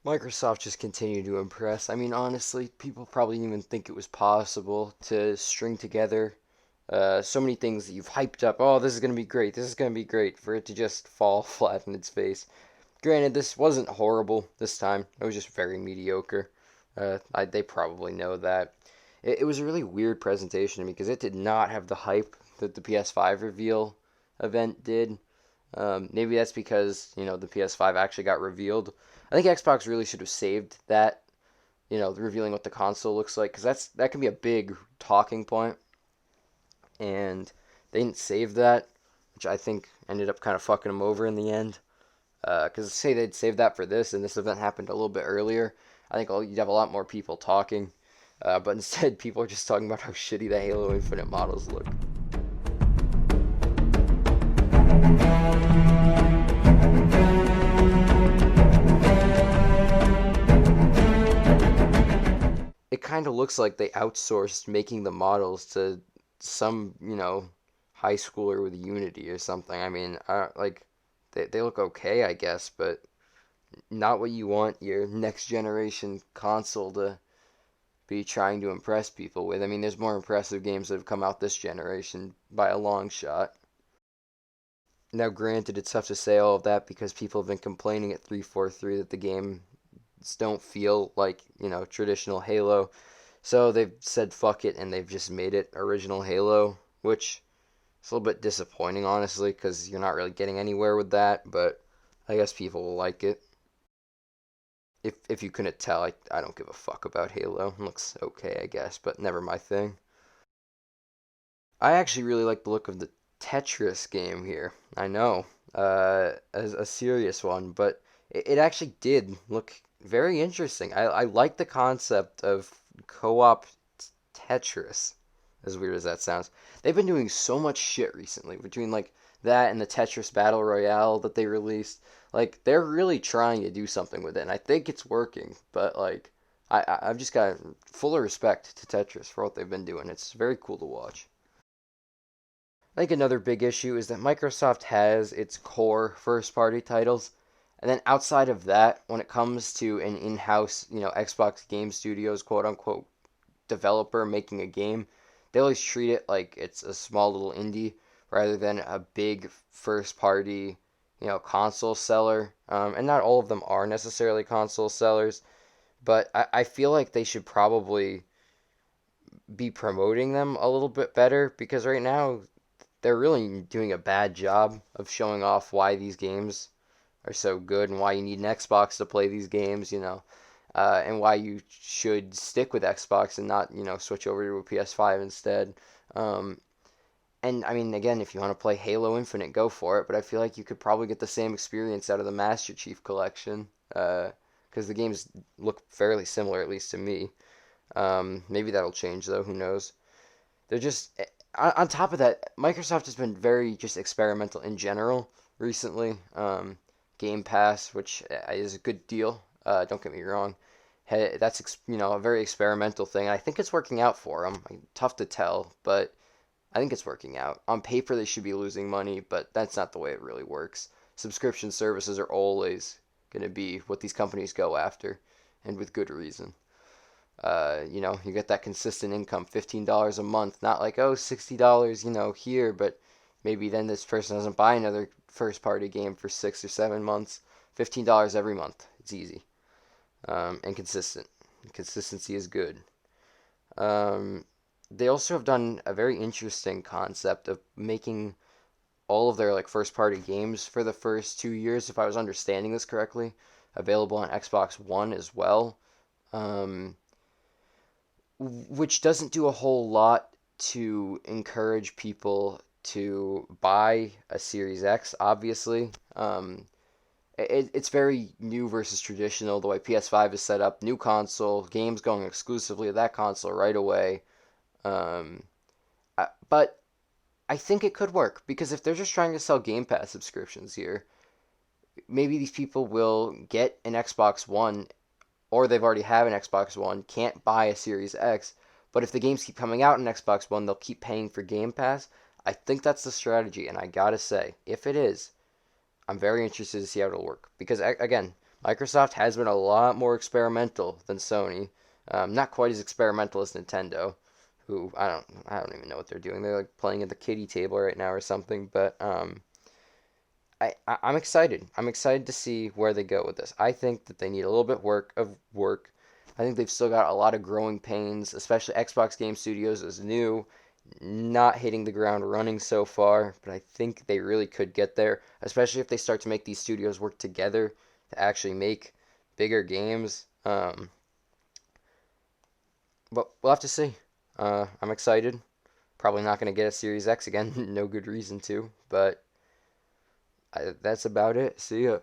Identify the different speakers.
Speaker 1: Microsoft just continued to impress. I mean, honestly, people probably didn't even think it was possible to string together so many things that you've hyped up. Oh, this is going to be great. This is going to be great. For it to just fall flat in its face. Granted, this wasn't horrible this time. It was just very mediocre. They probably know that. It was a really weird presentation to me because it did not have the hype that the PS5 reveal event did. Maybe that's because, the PS5 actually got revealed. I think Xbox really should have saved that, revealing what the console looks like, because that can be a big talking point, and they didn't save that, which I think ended up kind of fucking them over in the end. Because say they'd saved that for this, and this event happened a little bit earlier, I think you'd have a lot more people talking. But instead, people are just talking about how shitty the Halo Infinite models look. It kind of looks like they outsourced making the models to some, high schooler with Unity or something. I mean, like they look okay, I guess, but not what you want your next generation console to be trying to impress people with. I mean, there's more impressive games that have come out this generation by a long shot. Now, granted, it's tough to say all of that because people have been complaining at 343 that the games don't feel like, traditional Halo. So they've said fuck it and they've just made it original Halo, which is a little bit disappointing, honestly, because you're not really getting anywhere with that, but I guess people will like it. If you couldn't tell, I don't give a fuck about Halo. It looks okay, I guess, but never my thing. I actually really like the look of the Tetris game here. I know, as a serious one, but it actually did look very interesting. I like the concept of co-op Tetris, as weird as that sounds. They've been doing so much shit recently between like that and the Tetris Battle Royale that they released. Like they're really trying to do something with it, and I think it's working. But like, I've just got full respect to Tetris for what they've been doing. It's very cool to watch. I think another big issue is that Microsoft has its core first party titles, and then outside of that, when it comes to an in house, Xbox Game Studios quote unquote developer making a game, they always treat it like it's a small little indie rather than a big first party, console seller. And not all of them are necessarily console sellers, but I feel like they should probably be promoting them a little bit better because right now they're really doing a bad job of showing off why these games are so good and why you need an Xbox to play these games, and why you should stick with Xbox and not, switch over to a PS5 instead. Um, and I mean, again, if you want to play Halo Infinite, go for it. But I feel like you could probably get the same experience out of the Master Chief Collection, because the games look fairly similar, at least to me. Maybe that'll change though. Who knows? They're just on top of that, Microsoft has been very just experimental in general recently. Game Pass, which is a good deal. Don't get me wrong. That's a very experimental thing. I think it's working out for them. Tough to tell, but I think it's working out. On paper, they should be losing money, but that's not the way it really works. Subscription services are always going to be what these companies go after, and with good reason. You get that consistent income, $15 a month, not like, oh, $60, here, but maybe then this person doesn't buy another first party game for 6 or 7 months. $15 every month. It's easy. And consistent. Consistency is good. Um, they also have done a very interesting concept of making all of their like first party games for the first 2 years, if I was understanding this correctly, available on Xbox One as well. Um, which doesn't do a whole lot to encourage people to buy a Series X, obviously. It's very new versus traditional, the way PS5 is set up. New console, games going exclusively to that console right away. Um, but I think it could work because if they're just trying to sell Game Pass subscriptions here, maybe these people will get an Xbox One or they've already have an Xbox One, can't buy a Series X, but if the games keep coming out on Xbox One, they'll keep paying for Game Pass. I think that's the strategy, and I gotta say, if it is, I'm very interested to see how it'll work. Because, again, Microsoft has been a lot more experimental than Sony. Not quite as experimental as Nintendo, who I don't even know what they're doing. They're like playing at the kiddie table right now or something. But I'm excited. I'm excited to see where they go with this. I think that they need a little bit work. I think they've still got a lot of growing pains, especially Xbox Game Studios is new, not hitting the ground running so far, but I think they really could get there, especially if they start to make these studios work together to actually make bigger games. But we'll have to see. I'm excited. Probably not going to get a Series X again. No good reason to, but that's about it. See ya.